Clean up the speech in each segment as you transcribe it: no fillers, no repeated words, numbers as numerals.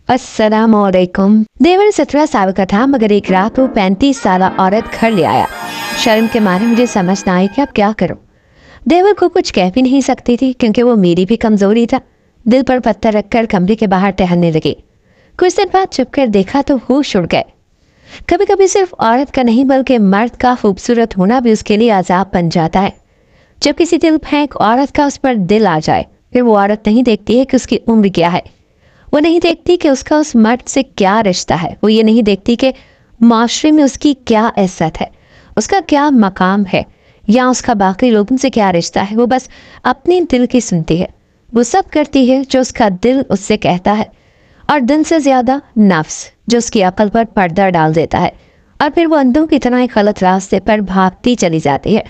अस्सलाम वालेकुम। देवर 17 साल का था, मगर एक रात वो 35 साल औरत घर ले आया। शर्म के मारे मुझे समझ ना आई कि अब क्या करूं। देवर को कुछ कह भी नहीं सकती थी क्योंकि वो मेरी भी कमजोरी था। दिल पर पत्थर रखकर कमरे के बाहर टहलने लगी। कुछ देर बाद चुप कर देखा तो होश उड़ गए। कभी कभी सिर्फ औरत का नहीं बल्कि मर्द का खूबसूरत होना भी उसके लिए अजाब बन जाता है। जब किसी दिल फेंक औरत का उस पर दिल आ जाए, फिर वो औरत नहीं देखती है कि उसकी उम्र क्या है, वो नहीं देखती कि उसका उस मर्द से क्या रिश्ता है, वो ये नहीं देखती कि माशरे में उसकी क्या इज्जत है, उसका क्या मकाम है, या उसका बाकी लोगों से क्या रिश्ता है। वो बस अपने दिल की सुनती है। वो सब करती है जो उसका दिल उससे कहता है, और दिल से ज्यादा नफ्स जो उसकी अकल पर पर्दा डाल देता है, और फिर वो अंधों की तरह एक गलत रास्ते पर भागती चली जाती है।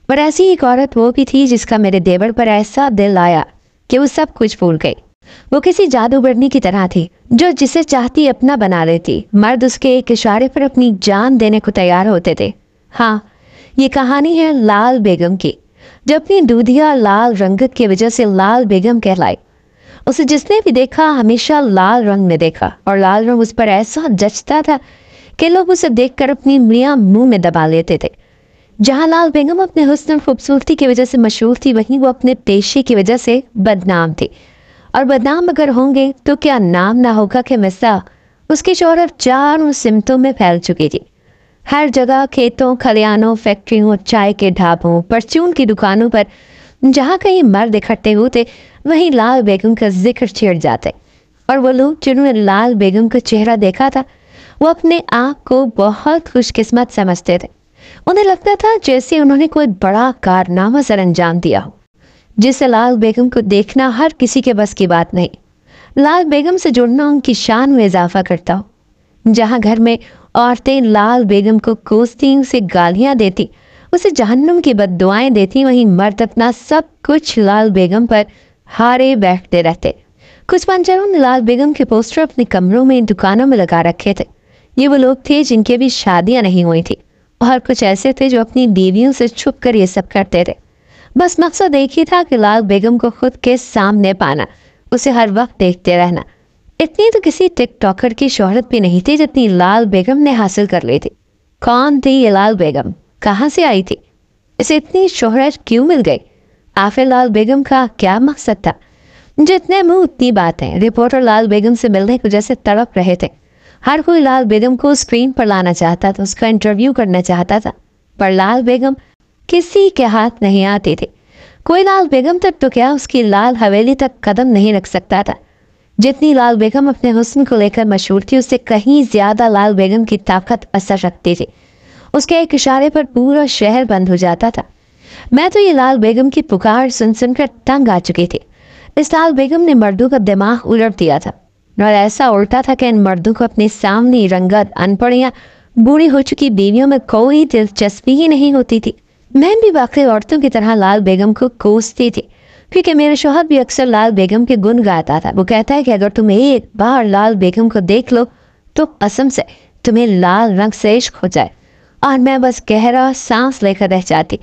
पर ऐसी एक औरत वो भी थी जिसका मेरे देवर पर ऐसा दिल आया कि वो सब कुछ भूल गई। वो किसी जादूगरनी की तरह थी जो जिसे चाहती अपना बना लेती। मर्द उसके एक इशारे पर अपनी जान देने को तैयार होते थे। हाँ, ये कहानी है लाल बेगम की, जो अपनी दूधिया लाल रंगत की वजह से लाल बेगम कहलाई। उसे जिसने भी देखा हमेशा लाल रंग में देखा, और लाल रंग उस पर ऐसा जचता था कि लोग उसे देखकर अपनी उंगलियां मुंह में दबा लेते थे। जहाँ लाल बेगम अपने हुस्न और खूबसूरती की वजह से मशहूर थी, वहीं वो अपने पेशे की वजह से बदनाम थी। और बदनाम अगर होंगे तो क्या नाम ना होगा कि मिसा उसकी शोहरत चारों सिमतों में फैल चुकी थी। हर जगह, खेतों, खलियानों, फैक्ट्रियों, चाय के ढाबों, परचून की दुकानों पर जहाँ कहीं मर्द इकट्ठे होते, वहीं लाल बेगम का जिक्र छिड़ जाते। और वो लोग जिन्होंने लाल बेगम का चेहरा देखा था, वो अपने आप को बहुत खुशकिस्मत समझते थे। उन्हें लगता था जैसे उन्होंने कोई बड़ा कारनामा सर अंजाम दिया हो, जिससे लाल बेगम को देखना हर किसी के बस की बात नहीं। लाल बेगम से जुड़ना उनकी शान में इजाफा करता हो। जहाँ घर में औरतें लाल बेगम को कोसती, उसे गालियां देती, उसे जहन्नुम की बद्दुआएं देती, वहीं मर्द अपना सब कुछ लाल बेगम पर हारे बैठते रहते। कुछ बंजरों ने लाल बेगम के पोस्टर अपने कमरों में, दुकानों में लगा रखे थे। ये वो लोग थे जिनके भी शादियां नहीं हुई थी, और कुछ ऐसे थे जो अपनी बीवियों से छुप कर ये सब करते थे। बस मकसद एक ही था कि लाल बेगम को खुद के सामने पाना, उसे हर वक्त देखते रहना। इतनी तो किसी टिकटॉकर की शोहरत भी नहीं थी जितनी लाल बेगम ने हासिल कर ली थी। कौन थी ये लाल बेगम, कहाँ से आई थी, इसे इतनी शोहरत क्यों मिल गई? आखिर लाल बेगम का क्या मकसद था? जितने मुंह उतनी बातें। रिपोर्टर लाल बेगम से मिलने को जैसे तड़प रहे थे। हर कोई लाल बेगम को स्क्रीन पर लाना चाहता था, उसका इंटरव्यू करना चाहता था, पर लाल बेगम किसी के हाथ नहीं आती थी। कोई लाल बेगम तक तो क्या, उसकी लाल हवेली तक कदम नहीं रख सकता था। जितनी लाल बेगम अपने हुस्न को लेकर मशहूर थी, उससे कहीं ज्यादा लाल बेगम की ताकत असर रखती थी। उसके एक इशारे पर पूरा शहर बंद हो जाता था। मैं तो ये लाल बेगम की पुकार सुन सुनकर तंग आ चुकी थी। इस लाल बेगम ने मर्दों का दिमाग उलट दिया था, और ऐसा उल्टा था कि इन मर्दों को अपनी सामने रंगत, अनपढ़ या बूढ़ी हो चुकी बीवियों में कोई दिलचस्पी ही नहीं होती थी। मैं भी बाकी औरतों की तरह लाल बेगम को कोसती थी, क्योंकि मेरा शौहर भी अक्सर लाल बेगम के गुण गाता था। वो कहता है कि अगर तुम एक बार लाल बेगम को देख लो तो कसम से तुम्हें लाल रंग से इश्क हो जाए। और मैं बस गहरा सांस लेकर रह जाती,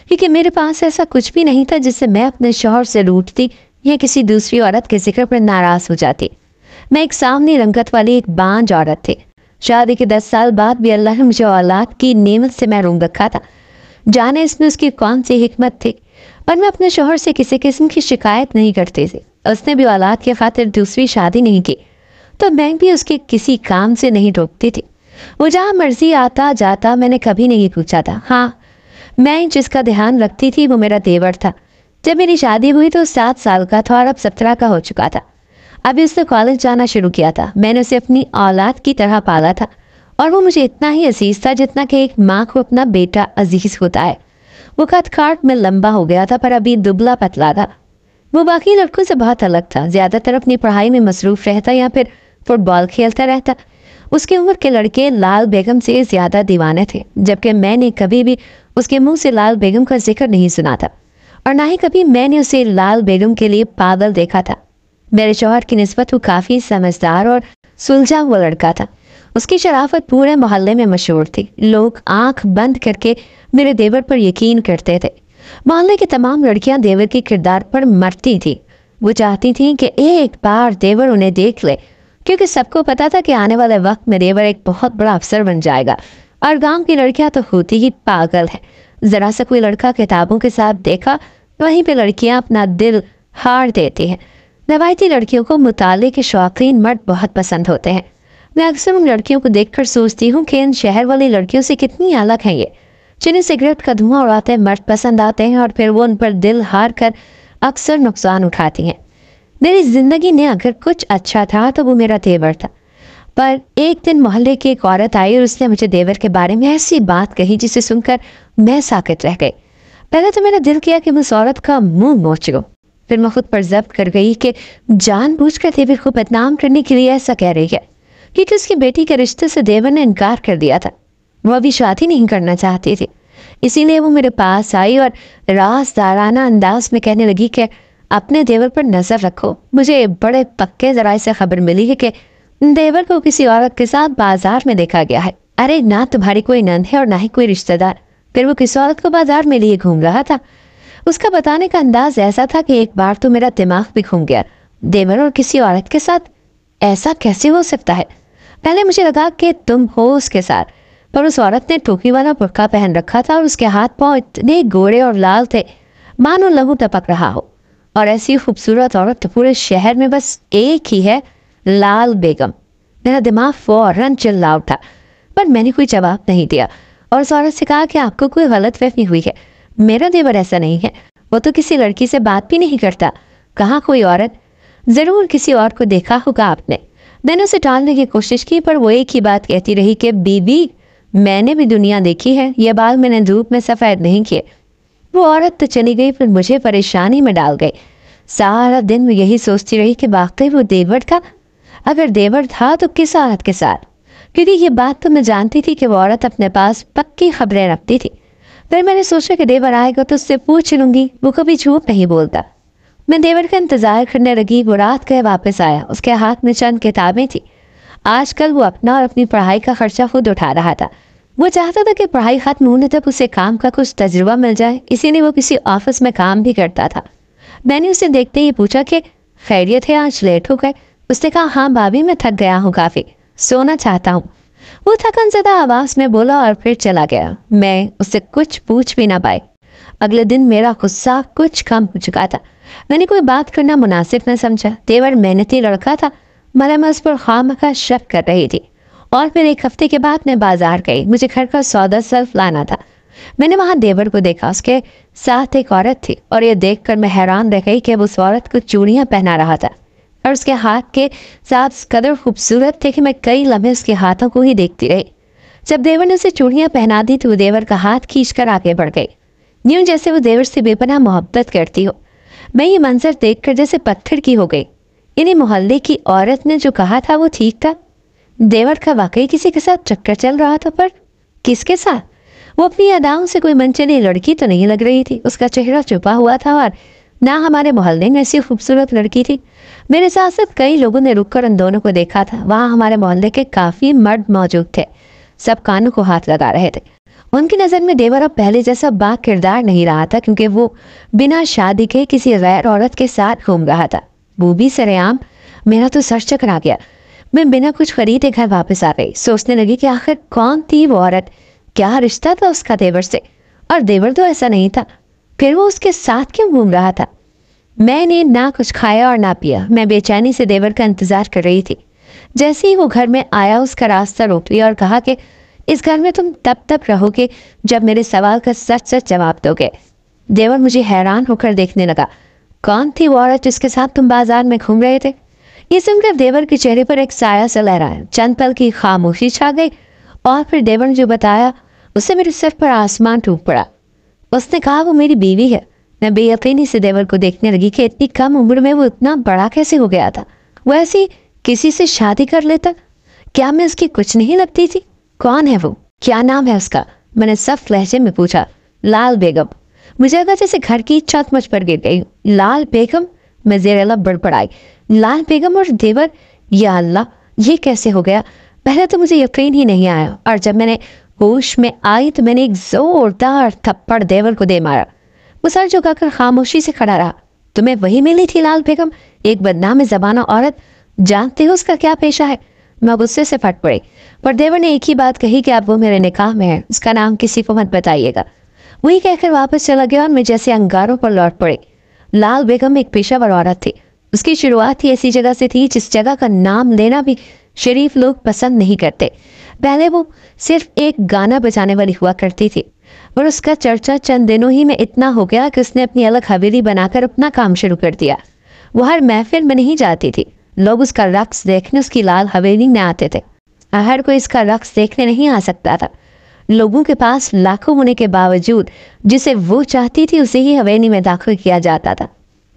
क्योंकि मेरे पास ऐसा कुछ भी नहीं था जिससे मैं अपने शौहर से रूठती या किसी दूसरी औरत के जिक्र पर नाराज हो जाती। मैं एक सामने रंगत वाली एक बांझ औरत थी। शादी के 10 साल बाद भी अल्लाह ने मुझे औलाद की नेमत से महरूम रखा था। जाने इसमें उसकी कौन सी हिकमत थी। पर मैं अपने शौहर से किसी किस्म की शिकायत नहीं करती थी। उसने भी औलाद की खातिर दूसरी शादी नहीं की, तो मैं भी उसके किसी काम से नहीं रोकती थी। वो जहाँ मर्जी आता जाता, मैंने कभी नहीं पूछा था। हाँ, मैं जिसका ध्यान रखती थी वो मेरा देवर था। जब मेरी शादी हुई तो 7 साल का था और अब 17 का हो चुका था। अभी उसने कॉलेज जाना शुरू किया था। मैंने उसे अपनी औलाद की तरह पाला था, और वो मुझे इतना ही अजीज था जितना कि एक माँ को अपना बेटा अजीज होता है। वो कद काट में लंबा हो गया था, पर अभी दुबला पतला था। वो बाकी लड़कों से बहुत अलग था। ज़्यादातर अपनी पढ़ाई में मसरूफ रहता या फिर फुटबॉल खेलता रहता। उसकी उम्र के लड़के लाल बेगम से ज़्यादा दीवाने थे, जबकि मैंने कभी भी उसके मुंह से लाल बेगम का जिक्र नहीं सुना था, और ना ही कभी मैंने उसे लाल बेगम के लिए पागल देखा था। मेरे शौहर की निस्बत वो काफ़ी समझदार और सुलझा हुआ लड़का था। उसकी शराफत पूरे मोहल्ले में मशहूर थी। लोग आंख बंद करके मेरे देवर पर यकीन करते थे। मोहल्ले की तमाम लड़कियां देवर के किरदार पर मरती थी। वो चाहती थीं कि एक बार देवर उन्हें देख ले کیونکہ سب کو پتا تھا کہ آنے والے وقت میں دیور ایک بہت بڑا افسر بن جائے گا، اور گاؤں کی لڑکیاں تو ہوتی ہی پاگل ہے۔ ذرا سا کوئی لڑکا کتابوں کے ساتھ دیکھا، وہیں پہ لڑکیاں اپنا دل ہار دیتی ہیں۔ روایتی لڑکیوں کو مطالعے کے شوقین مرد بہت پسند ہوتے ہیں۔ میں اکثر ان لڑکیوں کو دیکھ کر سوچتی ہوں کہ ان شہر والی لڑکیوں سے کتنی الگ ہیں یہ، جنہیں سگریٹ کا دھواں اڑاتے مرد پسند آتے ہیں، اور پھر وہ ان پر دل ہار کر اکثر نقصان اٹھاتی ہیں۔ میری زندگی میں اگر کچھ اچھا تھا تو وہ میرا دیور تھا۔ پر ایک دن محلے کی ایک عورت آئی اور اس نے مجھے دیور کے بارے میں ایسی بات کہی جسے سن کر میں ساکت رہ گئی۔ پہلے تو میرا دل کیا کہ میں اس عورت کا منہ نوچ لوں، پھر میں خود پر ضبط کر گئی کہ جان بوجھ کر دیور کو بدنام کرنے کے لیے ایسا کہہ رہی ہے، کیونکہ اس کی بیٹی کے رشتے سے دیور نے انکار کر دیا تھا۔ وہ ابھی شادی نہیں کرنا چاہتی تھی، اسی لیے وہ میرے پاس آئی اور رازدارانہ انداز میں کہنے لگی کہ اپنے دیور پر نظر رکھو۔ مجھے بڑے پکے ذرائع سے خبر ملی ہے کہ دیور کو کسی عورت کے ساتھ بازار میں دیکھا گیا ہے۔ ارے نہ تمہاری کوئی نند ہے اور نہ ہی کوئی رشتہ دار، پھر وہ کس عورت کو بازار میں لیے گھوم رہا تھا؟ اس کا بتانے کا انداز ایسا تھا کہ ایک بار تو میرا دماغ بھی گھوم گیا۔ دیور اور کسی عورت کے ساتھ ایسا کیسے ہو سکتا ہے؟ پہلے مجھے لگا کہ تم ہو اس کے ساتھ، پر اس عورت نے ٹوپی والا برقع پہن رکھا تھا اور اس کے ہاتھ پاؤں اتنے گورے اور لال تھے مانو لہو ٹپک رہا ہو۔ اور ایسی خوبصورت عورت پورے شہر میں بس ایک ہی ہے، لال بیگم۔ میرا دماغ فوراً چلا اٹھا، پر میں نے کوئی جواب نہیں دیا، اور اس عورت سے کہا کہ آپ کو کوئی غلط فہمی ہوئی ہے، میرا دیور ایسا نہیں ہے، وہ تو کسی لڑکی سے بات بھی نہیں کرتا۔ کہاں کوئی عورت؟ ضرور کسی اور کو دیکھا ہوگا آپ نے۔ میں نے اسے ٹالنے کی کوشش کی، پر وہ ایک ہی بات کہتی رہی کہ بی میں نے بھی دنیا دیکھی ہے، یہ بال میں نے دھوپ میں سفید نہیں کیے۔ وہ عورت تو چلی گئی، پھر مجھے پریشانی میں ڈال گئی۔ سارا دن میں یہی سوچتی رہی کہ واقعی وہ دیور تھا، اگر دیور تھا تو کس عورت کے ساتھ، کیونکہ یہ بات تو میں جانتی تھی کہ وہ عورت اپنے پاس پکی خبریں رکھتی تھی۔ پھر میں نے سوچا کہ دیور آئے گا تو اس سے پوچھ لوں گی، وہ کبھی جھوٹ نہیں بولتا۔ میں دیور کا انتظار کرنے لگی، وہ رات گئے واپس آیا، اس کے ہاتھ میں چند کتابیں تھی۔ آج کل وہ اپنا اور اپنی پڑھائی کا خرچہ خود اٹھا رہا تھا۔ وہ چاہتا تھا کہ پڑھائی ختم ہونے تک اسے کام کا کچھ تجربہ مل جائے، اسی لیے وہ کسی آفس میں کام بھی کرتا تھا۔ میں نے اسے دیکھتے ہی پوچھا کہ خیریت ہے، آج لیٹ ہو گئے؟ اس نے کہا ہاں بھابھی، میں تھک گیا ہوں کافی، سونا چاہتا ہوں۔ وہ تھکن زدہ آواز میں بولا اور پھر چلا گیا۔ میں اس سے کچھ پوچھ بھی نہ پائی۔ اگلے دن میرا غصہ کچھ کم ہو چکا تھا، میں نے کوئی بات کرنا مناسب نہ سمجھا۔ دیور محنتی لڑکا تھا، میں اس پر خواہ شک کر رہی تھی۔ اور پھر ایک ہفتے کے بعد میں بازار گئی، مجھے گھر کا سودا صرف لانا تھا۔ میں نے وہاں دیور کو دیکھا، اس کے ساتھ ایک عورت تھی، اور یہ دیکھ کر میں حیران رہ گئی کہ وہ اس عورت کو چوڑیاں پہنا رہا تھا، اور اس کے ہاتھ کے ساتھ قدر خوبصورت تھے کہ میں کئی لمحے اس کے ہاتھوں کو ہی دیکھتی رہی۔ جب دیور نے اسے چوڑیاں پہنا دی تو وہ دیور کا ہاتھ کھینچ کر آگے بڑھ گئی، یوں جیسے وہ دیور سے بے پناہ محبت کرتی ہو۔ میں یہ منظر دیکھ کر جیسے پتھر کی ہو گئی۔ انہیں محلے کی عورت نے جو کہا تھا وہ ٹھیک تھا، دیور کا واقعی کسی کے ساتھ چکر چل رہا تھا، پر کس کے ساتھ؟ وہ اپنی اداؤں سے کوئی منچلی لڑکی تو نہیں لگ رہی تھی، اس کا چہرہ چھپا ہوا تھا، اور نہ ہمارے محلے میں ایسی خوبصورت لڑکی تھی۔ میرے ساتھ ساتھ کئی لوگوں نے رک کر ان دونوں کو دیکھا تھا۔ وہاں ہمارے محلے کے کافی مرد موجود تھے، سب کانوں کو ہاتھ لگا رہے تھے۔ ان کی نظر میں دیور اب پہلے جیسا با کردار نہیں رہا تھا، کیونکہ وہ بنا شادی کے کسی غیر عورت کے ساتھ گھوم رہا تھا، وہ بھی سرے عام۔ میرا تو سر چکرا گیا۔ میں بنا کچھ خریدے گھر واپس آ گئی، سوچنے لگی کہ آخر کون تھی وہ عورت، کیا رشتہ تھا اس کا دیور سے، اور دیور تو ایسا نہیں تھا، پھر وہ اس کے ساتھ کیوں گھوم رہا تھا؟ میں نے نہ کچھ کھایا اور نہ پیا، میں بے چینی سے دیور کا انتظار کر رہی تھی۔ جیسے ہی وہ گھر میں آیا اس کا راستہ روک لیا اور کہا کہ اس گھر میں تم تب تک رہو گے جب میرے سوال کا سچ سچ جواب دو گے۔ دیور مجھے حیران ہو کر دیکھنے لگا۔ کون تھی وہ عورت جس کے ساتھ تم بازار میں گھوم رہے تھے؟ یہ سن کر دیور کے چہرے پر ایک سایہ سا لہرایا، چند پل کی خاموشی چھا گئی، اور پھر دیور نے جو بتایا اس سے میرے سر پر آسمان ٹوٹ پڑا۔ اس نے کہا وہ میری بیوی ہے۔ میں بے یقینی سے دیور کو دیکھنے لگی کہ اتنی کم عمر میں وہ اتنا بڑا کیسے ہو گیا تھا، وہ ایسی کسی سے شادی کر لیتا؟ کیا میں اس کی کچھ نہیں لگتی تھی؟ کون ہے وہ؟ کیا نام ہے اس کا؟ میں نے سخت لہجے میں پوچھا۔ لال بیگم۔ مجھے لگا جیسے گھر کی چھت مجھ پر گر گئی۔ لال بیگم؟ میں زیر لب بڑبڑائی۔ لال بیگم اور دیور؟ یا اللہ، یہ کیسے ہو گیا؟ پہلے تو مجھے یقین ہی نہیں آیا، اور جب میں نے ہوش میں آئی تو میں نے ایک زوردار تھپڑ دیور کو دے مارا۔ وہ سر جھکا کر خاموشی سے کھڑا رہا۔ تمہیں وہی ملی تھی لال بیگم، ایک بدنام زبانہ عورت जानते हो उसका क्या पेशा है? मैं गुस्से से फट पड़ी, पर देवर ने एक ही बात कही कि अब वो मेरे निकाह में है, उसका नाम किसी को मत बताइएगा। वही कहकर वापस चला गया और मैं जैसे अंगारों पर लौट पड़ी। लाल बेगम एक पेशावर औरत थी। उसकी शुरुआत ही ऐसी जगह से थी जिस जगह का नाम लेना भी शरीफ लोग पसंद नहीं करते। पहले वो सिर्फ एक गाना बजाने वाली हुआ करती थी, और उसका चर्चा चंद दिनों ही में इतना हो गया कि उसने अपनी अलग हवेली बनाकर अपना काम शुरू कर दिया। वो हर महफिल में नहीं जाती थी, लोग उसका रक्स देखने उसकी लाल हवेली में आते थे। हर कोई इसका रक्स देखने नहीं आ सकता था। लोगों के पास लाखों होने के बावजूद जिसे वो चाहती थी उसे ही हवेली में दाखिल किया जाता था।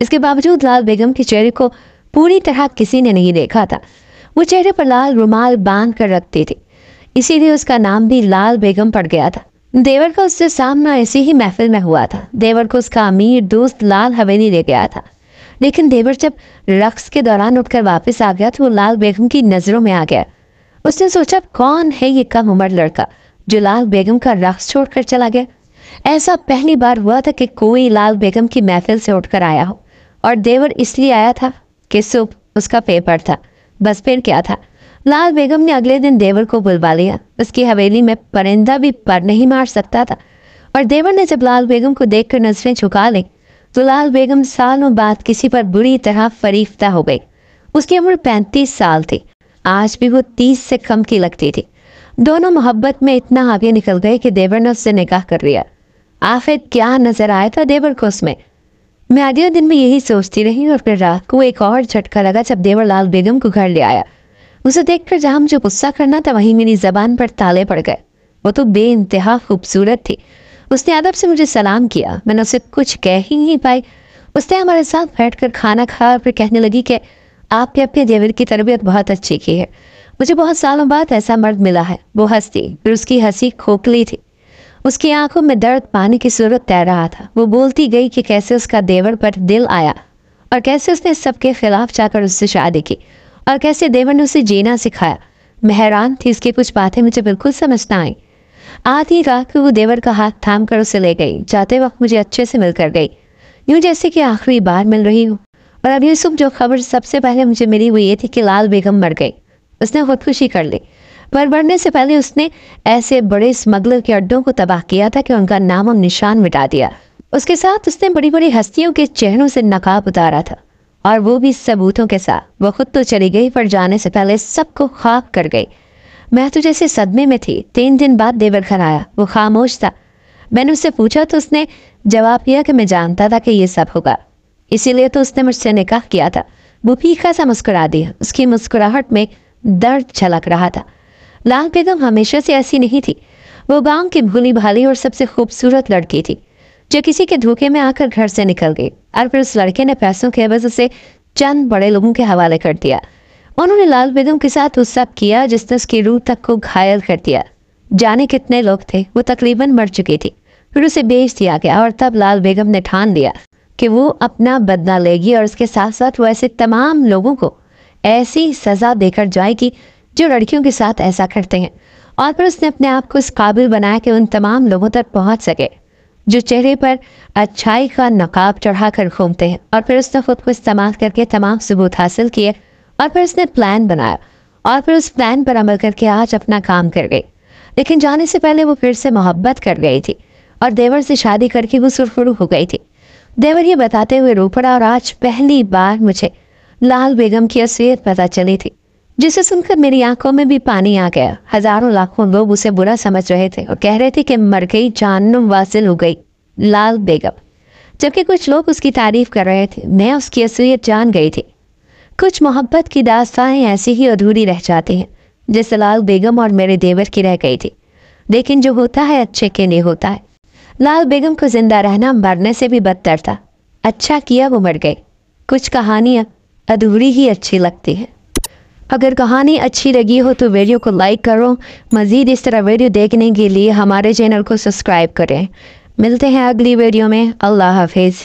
इसके बावजूद लाल बेगम के चेहरे को पूरी तरह किसी ने नहीं देखा था। वो चेहरे पर लाल रुमाल बांध कर रखती थी, इसीलिए उसका नाम भी लाल बेगम पड़ गया था। देवर का उससे सामना ऐसी ही महफिल में हुआ था। देवर को उसका अमीर दोस्त लाल हवेली ले गया था, लेकिन देवर जब रक्स के दौरान उठकर वापस आ गया तो वो लाल बेगम की नज़रों में आ गया। उसने सोचा, कौन है ये कम उम्र लड़का जो लाल बेगम का रक्स छोड़कर चला गया। ऐसा पहली बार हुआ था कि कोई लाल बेगम की महफिल से उठकर आया हो, और देवर इसलिए आया था कि सुबह उसका पेपर था। बस फिर क्या था, लाल बेगम ने अगले दिन देवर को बुलवा लिया। उसकी हवेली में परिंदा भी पर नहीं मार सकता था, और देवर ने जब लाल बेगम को देखकर नजरें झुका ली तो लाल बेगम सालों बाद किसी पर बुरी तरह फरीफ्ता हो गई। उसकी उम्र 35 साल थी। आज भी वो 30 से कम की लगती थी। दोनों मोहब्बत में इतना आगे निकल गए कि देवर ने उससे निकाह कर लिया। आखिर क्या नजर आया था देवर को उसमें? मैं आधे दिन में यही सोचती रही, और फिर रात को एक और झटका लगा जब देवर लाल बेगम को घर ले आया। उसे देखकर जहाँ मुझे गुस्सा करना था वहीं मेरी जबान पर ताले पड़ गए। वो तो बेइंतहा खूबसूरत थी। उसने अदब से मुझे सलाम किया। मैंने उसे कुछ कह ही नहीं पाई। उसने हमारे साथ बैठकर खाना खाया और फिर कहने लगी कि आपने अपने देवर की तरबियत बहुत अच्छी की है। मुझे बहुत सालों बाद ऐसा मर्द मिला है। वो हंसती, फिर उसकी हंसी खोखली थी। उसकी आंखों में दर्द पानी की सूरत तैर रहा था। वो बोलती गई कि कैसे उसका देवर पर दिल आया, और कैसे उसने सबके खिलाफ जाकर उससे शादी की, और कैसे देवर ने उसे जीना सिखाया। मैं हैरान थी, उसकी कुछ बातें मुझे बिल्कुल समझ ना आई। आधी रात को वो देवर का हाथ थाम कर उसे ले गई। जाते वक्त मुझे अच्छे से मिलकर गई, यूं जैसे कि आखिरी बार मिल रही हूँ। और अब यूसुफ जो खबर सबसे पहले मुझे मिली वो ये थी कि लाल बेगम मर गई। उसने खुदकुशी कर ली, पर मरने से पहले उसने ऐसे बड़े स्मगलर के अड्डों को तबाह किया था कि उनका नाम और निशान मिटा दिया। उसके साथ उसने बड़ी बड़ी हस्तियों के चेहरों से नकाब उतारा था, और वो भी सबूतों के साथ। वो खुद तो चली गई, पर जाने से पहले सबको खाक कर गई। मैं तो जैसे सदमे में थी। 3 दिन बाद देवर घर आया। वो खामोश था। मैंने उससे पूछा तो उसने जवाब दिया कि मैं जानता था कि ये सब होगा, इसीलिए तो उसने मुझसे निकाह किया था। वो फीका सा मुस्कुरा दिया। उसकी मुस्कुराहट में दर्द झलक रहा था। लाल बेगम हमेशा से ऐसी नहीं थी। वो गांव की भूली भाली और सबसे खूबसूरत लड़की थी जो किसी के धोखे में आकर घर से निकल गई, और फिर उस लड़के ने पैसों के एवज उसे चंद बड़े लोगों के हवाले कर दिया। उन्होंने लाल बेगम के साथ वो सब किया जिसने उसकी रूह तक को घायल कर दिया। जाने कितने लोग थे, वो तकरीबन मर चुकी थी। फिर उसे बेच दिया गया, और तब लाल बेगम ने ठान लिया कि वो अपना बदला लेगी, और उसके साथ साथ वो ऐसे तमाम लोगों को ऐसी सज़ा देकर जाएगी जो लड़कियों के साथ ऐसा करते हैं। और फिर उसने अपने आप को इस काबिल बनाया कि उन तमाम लोगों तक पहुंच सके जो चेहरे पर अच्छाई का नकाब चढ़ाकर घूमते हैं। और फिर उसने खुद को इस्तेमाल करके तमाम सबूत हासिल किए, और फिर उसने प्लान बनाया, और फिर उस प्लान पर अमल करके आज अपना काम कर गई। लेकिन जाने से पहले वो फिर से मोहब्बत कर गई थी, और देवर से शादी करके वो सुरखरू हो गई थी। देवर ये बताते हुए रो पड़ा, और आज पहली बार मुझे लाल बेगम की असलियत पता चली थी, जिसे सुनकर मेरी आंखों में भी पानी आ गया। हजारों लाखों लोग उसे बुरा समझ रहे थे और कह रहे थे कि मर गई, जहन्नुम वासिल हो गई लाल बेगम, जबकि कुछ लोग उसकी तारीफ कर रहे थे। मैं उसकी असलियत जान गई थी। कुछ मोहब्बत की दास्तानें ऐसी ही अधूरी रह जाती हैं जैसे लाल बेगम और मेरे देवर की रह गई थी। लेकिन जो होता है अच्छे के लिए होता है। लाल बेगम को जिंदा रहना मरने से भी बदतर था। अच्छा किया वो मर गई। कुछ कहानियाँ अधूरी ही अच्छी लगती है। अगर कहानी अच्छी लगी हो तो वीडियो को लाइक करो। मज़ीद इस तरह वीडियो देखने के लिए हमारे चैनल को सब्सक्राइब करें। मिलते हैं अगली वीडियो में। अल्लाह हाफिज़।